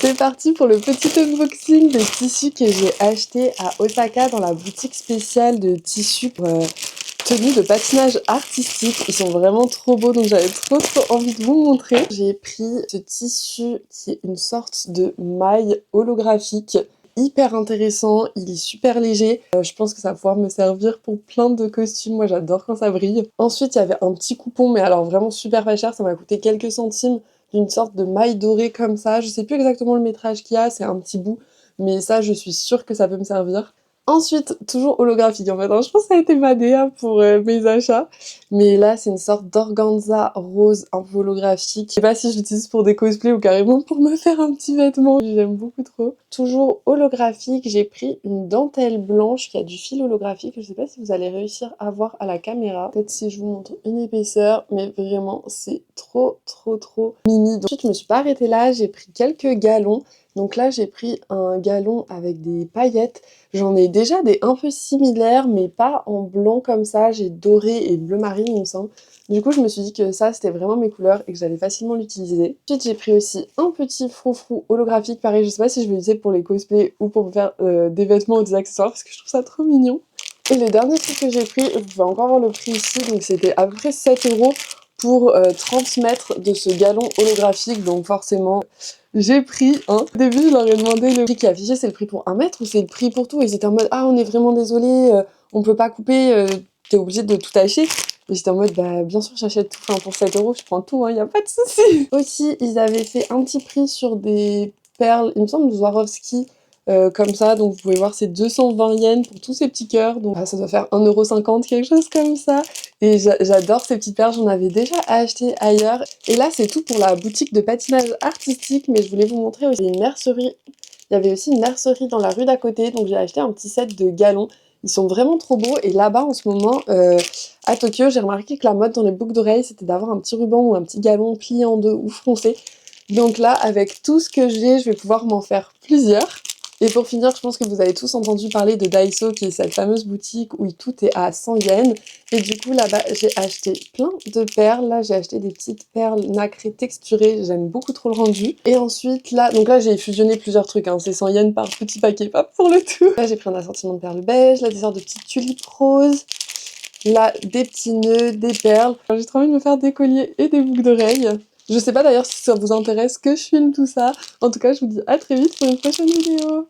C'est parti pour le petit unboxing des tissus que j'ai acheté à Osaka dans la boutique spéciale de tissus pour tenues de patinage artistique. Ils sont vraiment trop beaux, donc j'avais trop envie de vous montrer. J'ai pris ce tissu qui est une sorte de maille holographique. Hyper intéressant, il est super léger. Je pense que ça va pouvoir me servir pour plein de costumes. Moi j'adore quand ça brille. Ensuite il y avait un petit coupon, mais alors vraiment super pas cher, ça m'a coûté quelques centimes, d'une sorte de maille dorée comme ça. Je sais plus exactement le métrage qu'il y a, c'est un petit bout, mais ça je suis sûre que ça peut me servir. Ensuite, toujours holographique en fait, hein. Je pense que ça a été ma DA pour mes achats. Mais là, c'est une sorte d'organza rose un peu holographique. Je sais pas si je l'utilise pour des cosplays ou carrément pour me faire un petit vêtement. J'aime beaucoup trop. Toujours holographique, j'ai pris une dentelle blanche qui a du fil holographique. Je sais pas si vous allez réussir à voir à la caméra. Peut-être si je vous montre une épaisseur, mais vraiment, c'est trop mini. Donc, ensuite, je me suis pas arrêtée là, j'ai pris quelques galons. Donc là, j'ai pris un galon avec des paillettes. J'en ai déjà des un peu similaires, mais pas en blanc comme ça. J'ai doré et bleu marine, il me semble. Du coup, je me suis dit que ça, c'était vraiment mes couleurs et que j'allais facilement l'utiliser. Ensuite, j'ai pris aussi un petit froufrou holographique. Pareil, je sais pas si je vais l'utiliser pour les cosplays ou pour me faire des vêtements ou des accessoires, parce que je trouve ça trop mignon. Et le dernier truc que j'ai pris, vous pouvez encore voir le prix ici, donc c'était à peu près 7 € pour 30 mètres de ce galon holographique, donc forcément j'ai pris un. Au début je leur ai demandé le prix qui est affiché, c'est le prix pour 1 mètre ou c'est le prix pour tout, et ils étaient en mode ah on est vraiment désolé, on peut pas couper, t'es obligé de tout acheter. Et j'étais en mode bah bien sûr j'achète tout, enfin pour 7 € je prends tout, hein, y a pas de souci. Aussi ils avaient fait un petit prix sur des perles, il me semble de Swarovski, comme ça, donc vous pouvez voir c'est 220 yens pour tous ces petits cœurs, donc ça doit faire 1,50 €, quelque chose comme ça. Et j'adore ces petites perles, j'en avais déjà acheté ailleurs. Et là c'est tout pour la boutique de patinage artistique, mais je voulais vous montrer aussi une mercerie. Il y avait aussi une mercerie dans la rue d'à côté, donc j'ai acheté un petit set de galons. Ils sont vraiment trop beaux, et là-bas en ce moment, à Tokyo, j'ai remarqué que la mode dans les boucles d'oreilles, c'était d'avoir un petit ruban ou un petit galon plié en deux ou froncé. Donc là, avec tout ce que j'ai, je vais pouvoir m'en faire plusieurs. Et pour finir, je pense que vous avez tous entendu parler de Daiso, qui est cette fameuse boutique où tout est à 100 yens. Et du coup, là-bas, j'ai acheté plein de perles. Là, j'ai acheté des petites perles nacrées texturées. J'aime beaucoup trop le rendu. Et ensuite, là, donc là, j'ai fusionné plusieurs trucs, hein. C'est 100 yens par petit paquet, pas pour le tout. Là, j'ai pris un assortiment de perles beige. Là, des sortes de petites tulipes roses. Là, des petits nœuds, des perles. J'ai trop envie de me faire des colliers et des boucles d'oreilles. Je sais pas d'ailleurs si ça vous intéresse que je filme tout ça. En tout cas, je vous dis à très vite pour une prochaine vidéo.